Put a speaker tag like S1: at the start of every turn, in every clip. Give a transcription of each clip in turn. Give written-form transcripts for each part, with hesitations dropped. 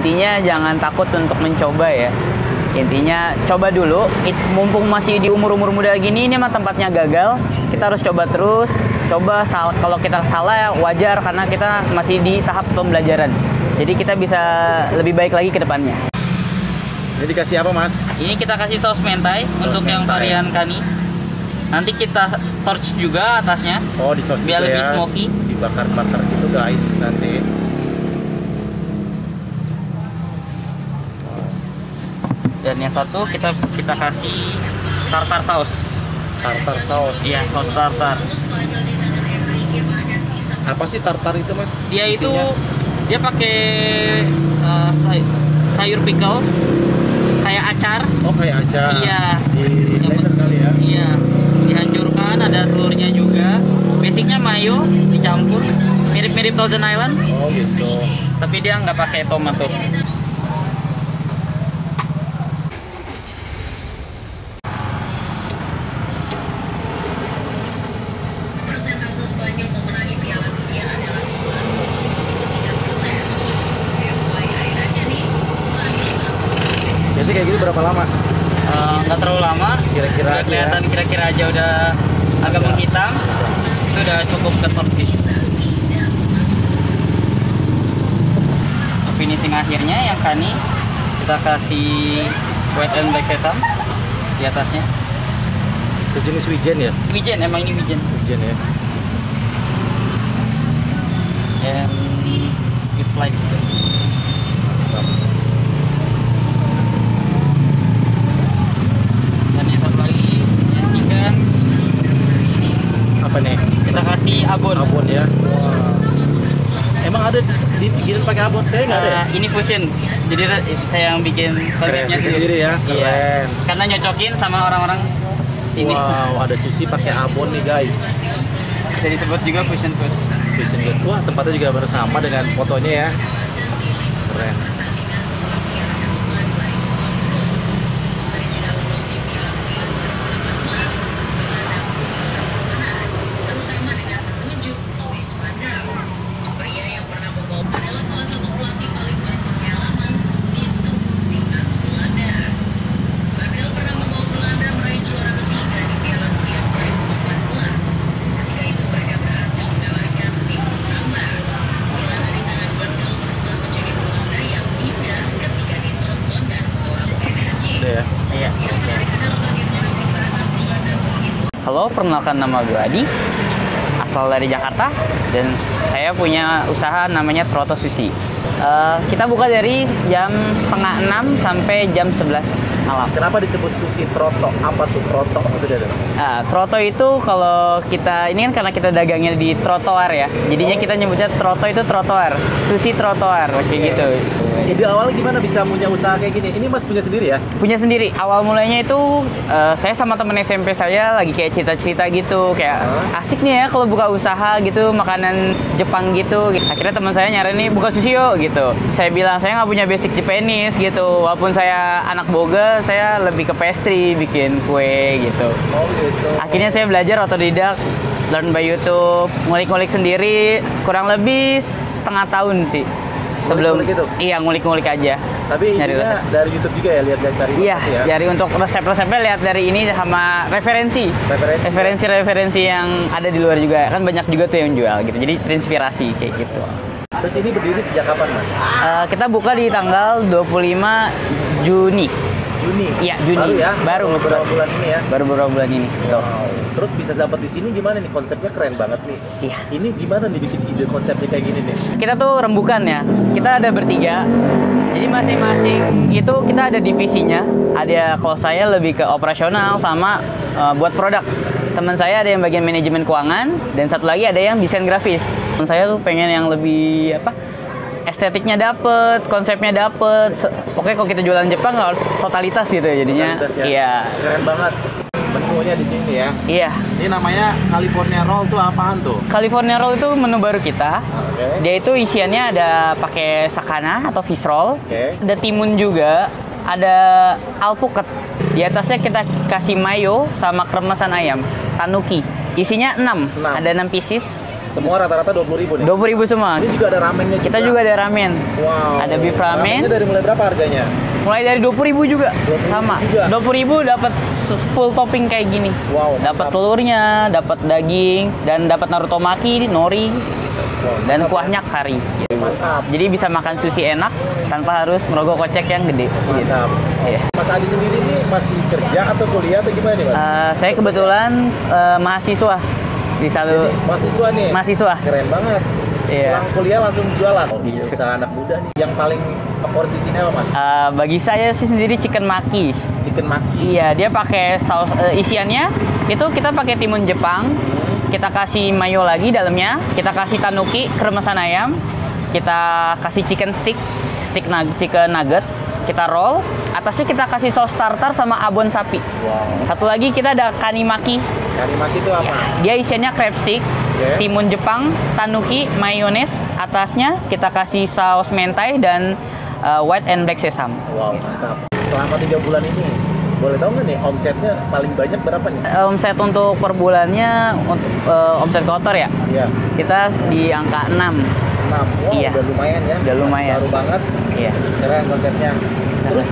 S1: Intinya jangan takut untuk mencoba ya. Intinya coba dulu, mumpung masih di umur-umur muda gini, ini mah tempatnya gagal. Kita harus coba terus, kalau kita salah ya wajar karena kita masih di tahap pembelajaran. Jadi kita bisa lebih baik lagi ke depannya.
S2: Ini dikasih apa, Mas?
S1: Ini kita kasih saus mentai untuk yang varian kani. Nanti kita torch juga atasnya.
S2: Oh, di torch
S1: biar
S2: juga
S1: lebih
S2: ya.
S1: smoky.
S2: Dibakar-bakar gitu guys nanti.
S1: Dan yang satu kita kasih tartar saus.
S2: Tartar saus.
S1: Iya, saus tartar.
S2: Apa sih tartar itu, Mas?
S1: Dia
S2: isinya?
S1: dia pakai sayur pickles kayak acar.
S2: Oh, kayak acar.
S1: Iya.
S2: Di blender kali ya.
S1: Iya. Dihancurkan, ada telurnya juga. Basicnya mayo dicampur, mirip-mirip Thousand Island.
S2: Oh, gitu.
S1: Tapi dia nggak pakai tomato.
S2: Biasanya kayak gitu berapa lama?
S1: Nggak terlalu lama.
S2: Kira-kira
S1: Udah
S2: aja
S1: kelihatan,
S2: ya.
S1: kira-kira aja udah agak menghitam. Itu udah cukup ke torch. Finishing akhirnya yang kani kita kasih white and black sesame di atasnya.
S2: Sejenis wijen ya?
S1: Wijen, emang ini wijen.
S2: Wijen ya.
S1: And it's like dan yang satu lagi yang ikan
S2: Apa nih?
S1: kita kasih abon.
S2: Abon ya. Wow. Emang ada dibikin pakai abon? Kayaknya nggak ada ya?
S1: Ini fusion, jadi saya yang bikin konsepnya
S2: Kreasi sendiri ya?
S1: Iya.
S2: Keren.
S1: Karena nyocokin sama orang-orang sini.
S2: Wow, ada sushi pakai abon nih guys.
S1: Bisa disebut juga fusion food.
S2: Vision good. Wah, tempatnya juga bersama dengan fotonya ya. Keren. Udah ya.
S1: Iya. Halo, perkenalkan nama gue Adi, asal dari Jakarta, dan saya punya usaha namanya Troto Sushi. Kita buka dari jam 5:30 sampai jam 11 malam.
S2: Kenapa disebut sushi troto? Apa tuh troto maksudnya?
S1: Troto itu kalau kita, ini kan karena kita dagangnya di trotoar ya, jadinya kita nyebutnya troto itu trotoar, sushi trotoar, kayak gitu.
S2: Ide awalnya gimana bisa punya usaha kayak gini? Ini Mas punya sendiri ya?
S1: Punya sendiri. Awal mulainya itu saya sama temen SMP saya lagi kayak cerita-cerita gitu, kayak asik nih ya kalau buka usaha gitu, makanan Jepang gitu. Akhirnya teman saya nyaranin nih buka sushi yuk gitu. Saya bilang saya nggak punya basic Japanese gitu. Walaupun saya anak boga, saya lebih ke pastry, bikin kue gitu.
S2: Oh gitu.
S1: Akhirnya saya belajar otodidak, learn by YouTube, ngulik-ngulik sendiri, kurang lebih setengah tahun sih. Sebelum
S2: Ngulik-ngulik gitu?
S1: Iya, ngulik-ngulik aja.
S2: Tapi
S1: Nyari
S2: ininya
S1: resep.
S2: dari YouTube juga ya, lihat-lihat cari
S1: Iya,
S2: informasi ya?
S1: jadi untuk resep-resepnya lihat dari ini sama referensi. Referensi yang ada di luar juga. Kan banyak juga tuh yang jual gitu. Jadi terinspirasi kayak gitu.
S2: Terus ini berdiri sejak kapan Mas?
S1: Kita buka di tanggal 25 Juni.
S2: Juni?
S1: Iya, Juni.
S2: Baru ya?
S1: Baru, Mas.
S2: beberapa bulan ini ya?
S1: Baru beberapa bulan ini. Betul.
S2: Wow. Terus bisa dapat di sini gimana nih? Konsepnya keren banget nih.
S1: Iya.
S2: Ini gimana nih bikin ide konsepnya kayak gini nih?
S1: Kita tuh rembukan ya. Kita ada bertiga. Jadi masing-masing itu kita ada divisinya. Ada, kalau saya lebih ke operasional sama buat produk. Teman saya ada yang bagian manajemen keuangan dan satu lagi ada yang desain grafis. Teman saya tuh pengen yang lebih estetiknya dapet, konsepnya dapet. Pokoknya kalau kita jualan Jepang harus totalitas gitu ya jadinya.
S2: Totalitas ya?
S1: Iya.
S2: Keren banget. Menunya di sini ya.
S1: Iya.
S2: Ini namanya California Roll tuh apaan tuh?
S1: California Roll itu menu baru kita.
S2: Oke.
S1: Dia itu isiannya ada pakai sakana atau fish roll.
S2: Oke.
S1: Ada timun juga, ada alpukat. Di atasnya kita kasih mayo sama kremesan ayam, tanuki. Isinya 6.
S2: Enam.
S1: Ada 6 pieces
S2: Semua rata-rata 20.000 nih.
S1: 20.000 semua.
S2: Ini juga ada ramennya juga.
S1: Kita juga ada ramen.
S2: Wow.
S1: Ada beef ramen.
S2: Ramennya dari mulai berapa harganya?
S1: Mulai dari 20.000 juga.
S2: 20.000
S1: Sama.
S2: juga.
S1: 20.000 dapat full topping kayak gini.
S2: Wow,
S1: Dapat
S2: mantap.
S1: telurnya, dapat daging, dan dapat narutomaki, nori,
S2: Wow,
S1: dan
S2: mantap
S1: kuahnya kari.
S2: ya. Mantap.
S1: Jadi bisa makan sushi enak tanpa harus merogoh kocek yang gede.
S2: Mantap.
S1: Iya.
S2: Mas Adi sendiri nih masih kerja atau kuliah atau gimana nih Mas?
S1: Saya kebetulan mahasiswa di
S2: Jadi mahasiswa nih.
S1: mahasiswa.
S2: Keren banget.
S1: Iya.
S2: Pulang kuliah langsung jualan.
S1: Iya.
S2: Usaha anak muda nih. Yang paling favorit di sini apa Mas?
S1: Bagi saya sih sendiri chicken maki.
S2: Chicken maki.
S1: Iya, dia pakai saus isiannya itu kita pakai timun Jepang. Kita kasih mayo lagi dalamnya, kita kasih tanuki, kremesan ayam, kita kasih chicken stick, chicken nugget, kita roll, atasnya kita kasih saus tartar sama abon sapi.
S2: Wow.
S1: Satu lagi kita ada kanimaki.
S2: Kari maki itu apa?
S1: Dia isiannya crab stick,
S2: Oke.
S1: timun Jepang, tanuki, mayones, atasnya kita kasih saus mentai dan white and black sesame.
S2: Wow, mantap. Selama 3 bulan ini, boleh tahu nggak nih omsetnya paling banyak berapa nih?
S1: Omset untuk per bulannya untuk omset kotor ya.
S2: Iya.
S1: Kita di angka 6.
S2: 6. Wow,
S1: Iya.
S2: udah lumayan ya.
S1: Udah
S2: Masih
S1: lumayan.
S2: baru banget.
S1: Iya.
S2: Keren konsepnya. Terus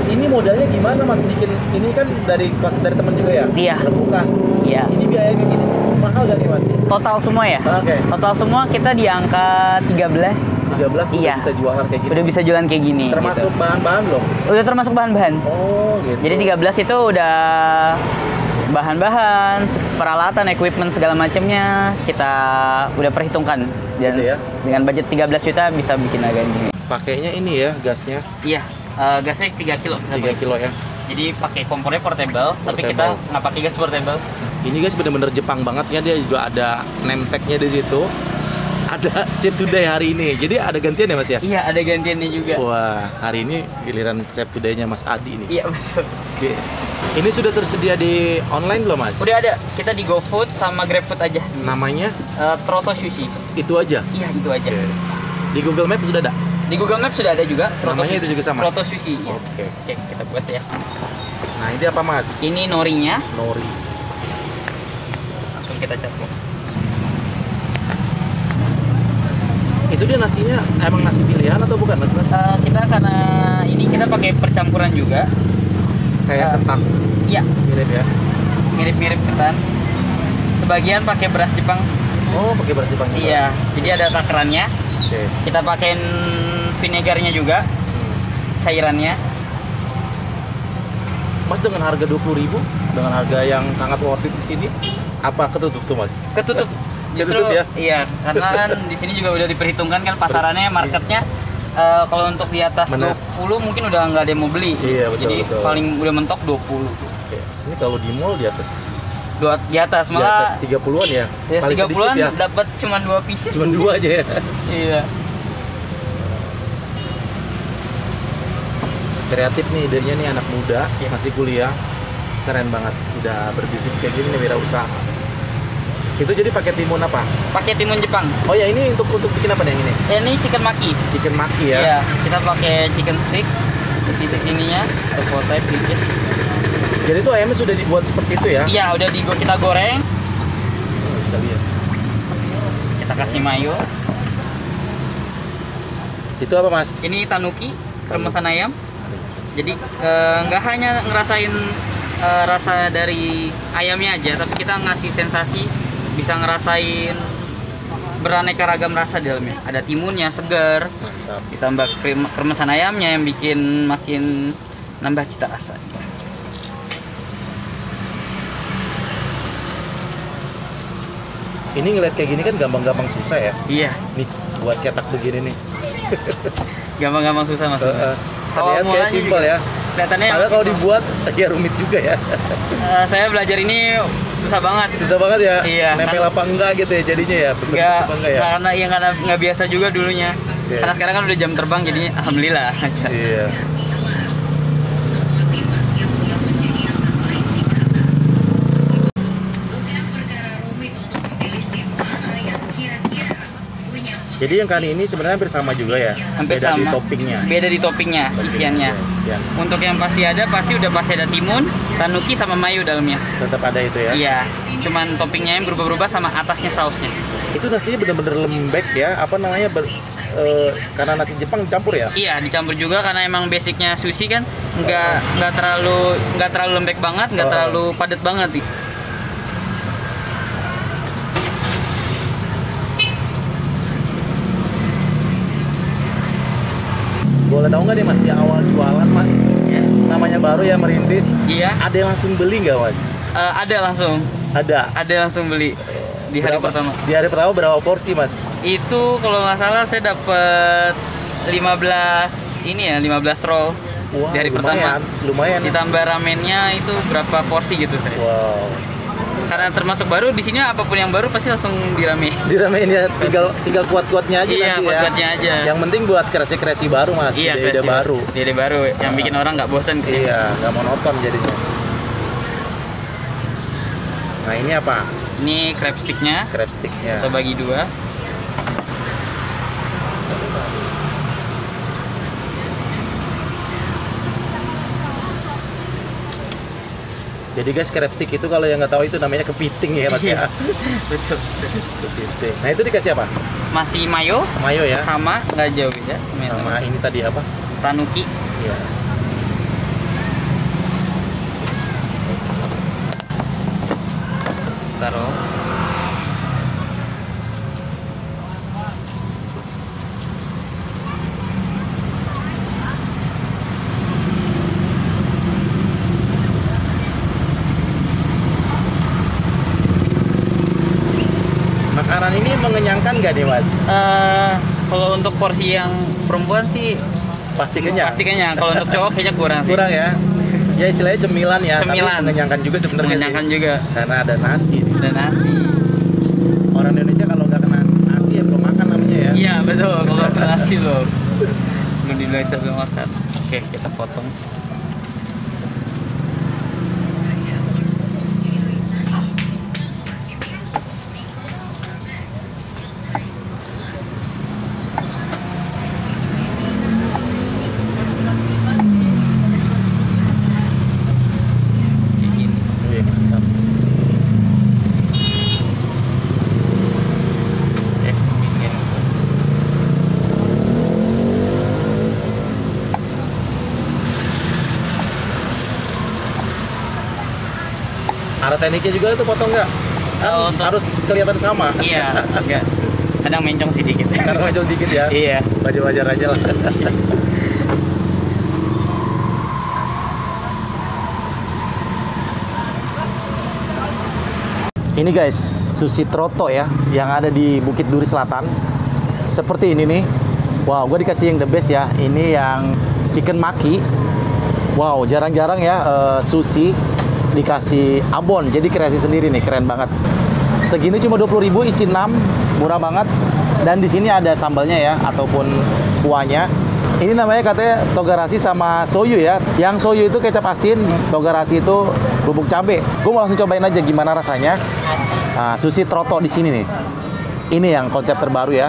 S2: ini modalnya gimana Mas bikin ini kan dari konsep dari teman juga ya?
S1: Iya.
S2: Bukan.
S1: Iya.
S2: Ini biaya kayak gini mahal gak nih Mas?
S1: Total semua ya?
S2: Oke.
S1: Total semua kita di angka 13.
S2: 13 udah
S1: Iya.
S2: bisa jualan kayak gini.
S1: Udah bisa jualan kayak gini.
S2: Termasuk
S1: gitu.
S2: bahan-bahan loh.
S1: Udah termasuk bahan-bahan.
S2: Oh, gitu.
S1: Jadi 13 itu udah bahan-bahan, peralatan, equipment segala macamnya kita udah perhitungkan. Dan
S2: Gitu ya?
S1: dengan budget 13 juta bisa bikin agak gini.
S2: Pakainya ini ya gasnya
S1: Iya, gasnya 3 kilo.
S2: 3 kilo ya.
S1: Jadi pakai kompornya portable, tapi kita
S2: Portable.
S1: nggak pakai gas portable.
S2: Ini guys bener-bener Jepang banget ya, dia juga ada name tag-nya di situ. Ada Save Today hari ini. Jadi ada gantian ya Mas ya?
S1: Iya, ada gantiannya juga.
S2: Wah, hari ini giliran Save Today-nya Mas Adi nih.
S1: Iya, betul.
S2: Oke. Ini sudah tersedia di online belum Mas?
S1: Udah ada, kita di GoFood sama GrabFood aja.
S2: Namanya
S1: Troto Sushi.
S2: itu aja.
S1: Iya, gitu aja.
S2: Oke. Di Google Maps sudah ada?
S1: Di Google Maps sudah ada juga.
S2: Namanya
S1: Sushi.
S2: itu juga sama?
S1: Troto Sushi. Iya.
S2: Oke.
S1: Oke, kita buat ya.
S2: Nah, ini apa Mas?
S1: Ini norinya,
S2: Nori.
S1: langsung kita caplok.
S2: Itu dia nasinya emang nasi pilihan atau bukan Mas?
S1: Kita karena ini kita pakai percampuran juga.
S2: Kayak ketan
S1: Iya,
S2: mirip ya.
S1: mirip-mirip ketan. Sebagian pakai beras Jepang.
S2: Oh, pakai beras Jepang juga.
S1: Iya, jadi ada takarannya.
S2: Oke.
S1: Kita pakein vinegarnya juga, cairannya.
S2: Mas dengan harga 20.000 dengan harga yang sangat worth it di sini, apa ketutup tuh Mas?
S1: Ketutup. Justru
S2: Ketutup ya?
S1: iya, karena kan di sini juga udah diperhitungkan kan pasarannya, marketnya kalau untuk di atas
S2: Bener.
S1: 20 mungkin udah nggak ada yang mau beli.
S2: Iya, betul,
S1: Jadi
S2: betul.
S1: paling udah mentok 20.
S2: Oke. Ini kalau di mall di atas
S1: Di atas
S2: di
S1: malah
S2: atas 30-an ya.
S1: ya
S2: Paling
S1: 30-an
S2: sedikit ya.
S1: dapat cuma 2 pieces.
S2: Cuma 2 aja ya.
S1: Iya.
S2: Kreatif nih idenya nih anak muda, masih kuliah. Keren banget. Udah berbisnis kayak gini nih wirausaha. Itu jadi pakai timun apa?
S1: Pakai timun Jepang.
S2: Oh ya ini untuk bikin apa nih yang ini?
S1: Ini chicken maki.
S2: Chicken maki ya.
S1: Iya, kita pakai chicken stick. Di sininya ada type dikit.
S2: Jadi tuh ayamnya sudah dibuat seperti itu ya?
S1: Iya, udah kita goreng.
S2: Oh, bisa lihat.
S1: Kita kasih mayo.
S2: Itu apa Mas?
S1: Ini tanuki, kremesan ayam. Jadi nggak hanya ngerasain rasa dari ayamnya aja, tapi kita ngasih sensasi bisa ngerasain beraneka ragam rasa di dalamnya. Ada timunnya segar,
S2: Mantap.
S1: ditambah kremesan ayamnya yang bikin makin nambah cita rasa.
S2: Ini ngeliat kayak gini kan gampang-gampang susah ya.
S1: Iya,
S2: Nih buat cetak begini nih.
S1: gampang-gampang susah mas.
S2: Terlihat kayak simpel ya.
S1: Kelihatannya
S2: Padahal kalau dibuat ya rumit juga ya.
S1: saya belajar ini susah banget.
S2: Susah banget ya.
S1: Iya,
S2: Nempel apa enggak gitu ya jadinya ya.
S1: Nggak,
S2: Apa enggak ya.
S1: karena nggak biasa juga dulunya.
S2: Iya.
S1: Karena sekarang kan udah jam terbang jadi alhamdulillah aja.
S2: Iya. Jadi yang kali ini sebenarnya hampir sama juga ya.
S1: Hampir
S2: Beda
S1: sama.
S2: di toppingnya.
S1: Beda di toppingnya, isiannya.
S2: Isian.
S1: Untuk yang pasti ada pasti ada timun, tanuki sama mayo dalamnya.
S2: Tetap ada itu ya.
S1: Iya, cuman toppingnya yang berubah-ubah sama atasnya sausnya.
S2: Itu nasinya bener-bener lembek ya, apa namanya, karena nasi Jepang dicampur ya?
S1: Iya, dicampur juga karena emang basicnya sushi kan nggak terlalu lembek banget, nggak terlalu padat banget.
S2: Boleh tahu nggak nih Mas, di awal jualan Mas,
S1: Ya.
S2: namanya baru ya merintis,
S1: Iya,
S2: ada yang langsung beli nggak Mas?
S1: ada langsung beli di hari pertama.
S2: Di hari pertama berapa porsi Mas?
S1: Itu kalau nggak salah saya dapat 15 roll
S2: Wah,
S1: di hari pertama.
S2: lumayan.
S1: Ditambah ramennya itu berapa porsi gitu saya.
S2: Wow.
S1: Karena termasuk baru di sini apapun yang baru pasti langsung diramein.
S2: Diramein ya, tinggal kuat-kuatnya aja
S1: Iya,
S2: nanti ya.
S1: kuat-kuatnya aja.
S2: Yang penting buat kreasi-kreasi baru Mas,
S1: Iya,
S2: ide-ide baru.
S1: Ide baru yang bikin orang nggak bosan kesini.
S2: Iya, nggak monoton jadinya. Nah ini apa?
S1: Ini crab sticknya
S2: Crab sticknya.
S1: kita bagi dua.
S2: Jadi guys, crab stick itu kalau yang nggak tahu itu namanya kepiting ya Mas ya.
S1: Iya. Betul.
S2: Kepiting. Nah itu dikasih apa?
S1: Masih mayo
S2: Mayo ya.
S1: sama nggak jauh beda.
S2: Sama ini tadi apa?
S1: Tanuki.
S2: Iya.
S1: Taruh.
S2: Makanan ini mengenyangkan nggak nih Mas?
S1: Kalau untuk porsi yang perempuan sih
S2: Pasti kenyang.
S1: pasti kenyang. Kalau untuk cowok kayaknya kurang sih.
S2: Kurang ya? Ya istilahnya cemilan ya,
S1: Cemilan.
S2: tapi mengenyangkan juga sebenarnya sih.
S1: Mengenyangkan juga.
S2: Karena ada nasi.
S1: Dan nasi.
S2: Orang Indonesia kalau nggak kena nasi ya belum makan namanya ya.
S1: Iya betul. Kalau ada nasi loh. Belum di Indonesia belum makan. Oke kita potong. Kayak gini.
S2: Wih, mantap.
S1: Bikin.
S2: Ada tekniknya juga tuh potong nggak? Kan
S1: Oh, untuk-
S2: harus kelihatan sama.
S1: Iya. Enggak. Kadang mencong sih dikit.
S2: Karena macam dikit ya.
S1: Iya.
S2: Wajar-wajar aja lah. Ini guys, sushi troto ya, yang ada di Bukit Duri Selatan. Seperti ini nih. Wow, gue dikasih yang the best ya. Ini yang chicken maki. Wow, jarang-jarang ya sushi dikasih abon. Jadi kreasi sendiri nih, keren banget. Segini cuma 20.000, isi 6, murah banget. Dan di sini ada sambalnya ya, ataupun kuahnya. Ini namanya katanya togarashi sama soyu ya. Yang soyu itu kecap asin, togarashi itu bubuk cabe. Gue mau langsung cobain aja gimana rasanya. Nah, sushi troto di sini nih. Ini yang konsep terbaru ya.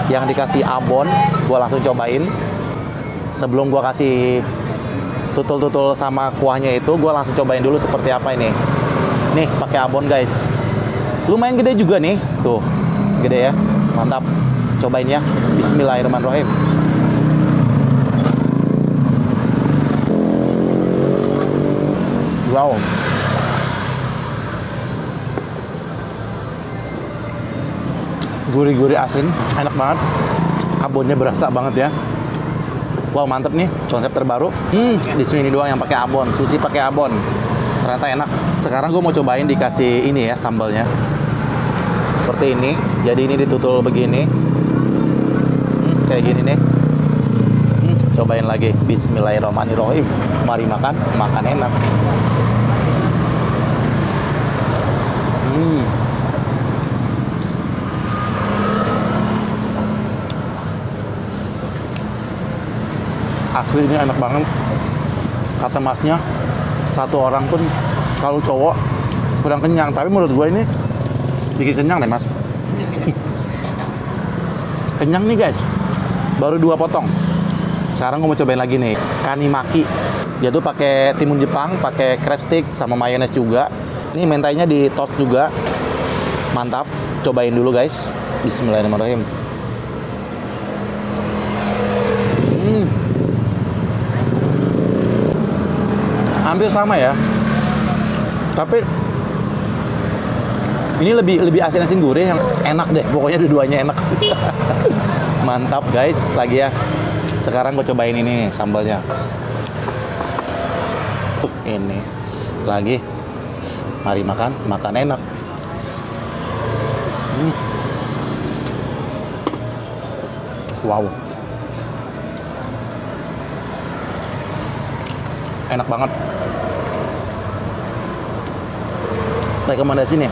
S2: Yang dikasih abon, gue langsung cobain. Sebelum gue kasih tutul-tutul sama kuahnya itu, gue langsung cobain dulu seperti apa ini. Nih, pakai abon guys. Lumayan gede juga nih. Tuh, gede ya. Mantap. Cobain ya. Bismillahirrahmanirrahim. Wow. Gurih-gurih asin, enak banget. Abonnya berasa banget ya. Wow, mantep nih, konsep terbaru. Di sini doang yang pakai abon, sushi pakai abon. Ternyata enak. Sekarang gue mau cobain dikasih ini ya sambalnya. Seperti ini. Jadi ini ditutul begini. Kayak gini nih. Cobain lagi. Bismillahirrahmanirrahim. Mari makan, makan enak. Asli ini enak banget. Kata masnya, satu orang pun kalau cowok kurang kenyang. Tapi menurut gue ini bikin kenyang deh mas. Kenyang nih guys. Baru 2 potong. Sekarang gue mau cobain lagi nih, kanimaki. Dia tuh pakai timun Jepang, pakai crab stick sama mayones juga. Ini mentainya di toast juga. Mantap. cobain dulu guys. Bismillahirrahmanirrahim. Hampir sama ya. Tapi ini lebih asin gurih, yang enak deh. Pokoknya dua-duanya enak. Mantap guys, lagi ya. Sekarang gue cobain ini sambalnya. Ini lagi. Mari makan enak. Wow. Enak banget. Rekomendasi nih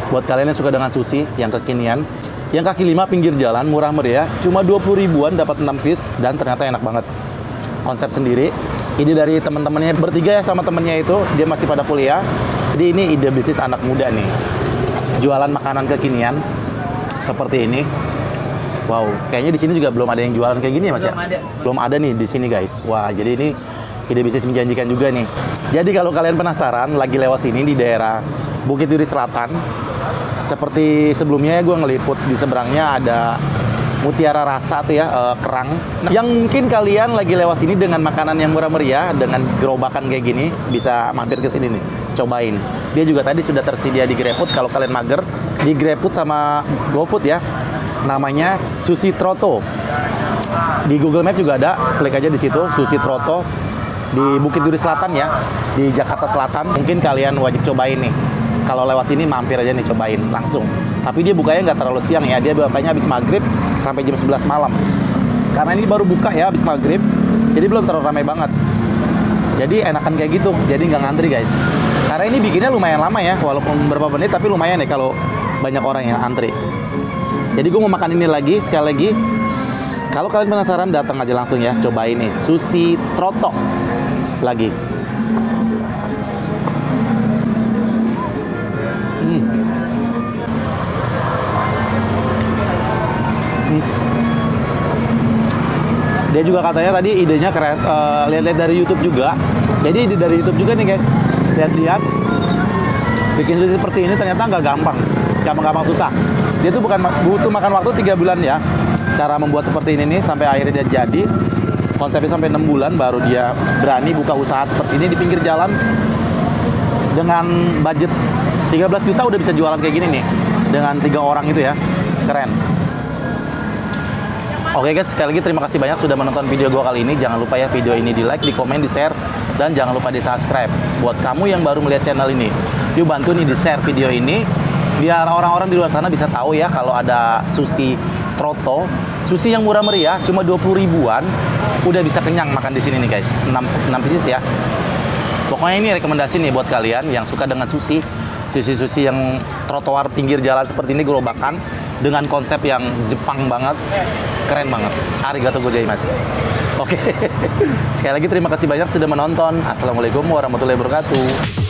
S2: buat kalian yang suka dengan sushi yang kekinian, yang kaki 5 pinggir jalan, murah meriah, cuma 20 ribuan dapat 6 piece dan ternyata enak banget. Konsep sendiri, ide dari teman-temannya bertiga ya, sama temennya itu, dia masih pada kuliah. Jadi ini ide bisnis anak muda nih. Jualan makanan kekinian seperti ini. Wow, kayaknya di sini juga belum ada yang jualan kayak gini ya Mas ya? Belum ada nih di sini guys. Wah, jadi ini ide bisnis menjanjikan juga nih. Jadi kalau kalian penasaran, lagi lewat sini di daerah Bukit Duri Selatan, seperti sebelumnya ya gue ngeliput di seberangnya ada Mutiara Rasa tuh ya, kerang. Yang mungkin kalian lagi lewat sini dengan makanan yang murah meriah, dengan gerobakan kayak gini, bisa mampir ke sini nih, cobain. Dia juga tadi sudah tersedia di GrabFood, kalau kalian mager, di GrabFood sama GoFood ya. Namanya Sushi Trotto. Di Google Maps juga ada, klik aja di situ, Sushi Trotto. Di Bukit Duri Selatan ya, di Jakarta Selatan. Mungkin kalian wajib cobain nih. Kalau lewat sini mampir aja nih, cobain langsung. Tapi dia bukanya nggak terlalu siang ya, dia bukanya habis maghrib sampai jam 11 malam. Karena ini baru buka ya habis maghrib, jadi belum terlalu ramai banget. Jadi enakan kayak gitu, jadi nggak ngantri guys. Karena ini bikinnya lumayan lama ya, walaupun beberapa menit tapi lumayan ya kalau banyak orang yang antri. Jadi gue mau makan ini lagi, sekali lagi. Kalau kalian penasaran, datang aja langsung ya, cobain nih Sushi Trotto lagi. Dia juga katanya tadi idenya keren, lihat-lihat dari YouTube juga. Jadi ide dari YouTube juga nih guys, lihat-lihat bikin sushi seperti ini ternyata nggak gampang susah. Dia tuh butuh makan waktu 3 bulan ya, cara membuat seperti ini nih, sampai akhirnya dia jadi. Konsepnya sampai 6 bulan baru dia berani buka usaha seperti ini di pinggir jalan. Dengan budget 13 juta udah bisa jualan kayak gini nih, dengan 3 orang itu ya, keren. Oke guys, sekali lagi terima kasih banyak sudah menonton video gue kali ini. Jangan lupa ya video ini di like, di komen, di share, dan jangan lupa di subscribe. Buat kamu yang baru melihat channel ini, yuk bantu nih di share video ini, biar orang-orang di luar sana bisa tahu ya kalau ada Sushi Trotto, sushi yang murah meriah, cuma 20 ribuan, udah bisa kenyang makan di sini nih guys. 6 pieces ya. Pokoknya ini rekomendasi nih buat kalian yang suka dengan sushi yang trotoar pinggir jalan seperti ini, gerobakan dengan konsep yang Jepang banget, keren banget. Arigatou gozaimasu. Oke. Sekali lagi terima kasih banyak sudah menonton. Assalamualaikum warahmatullahi wabarakatuh.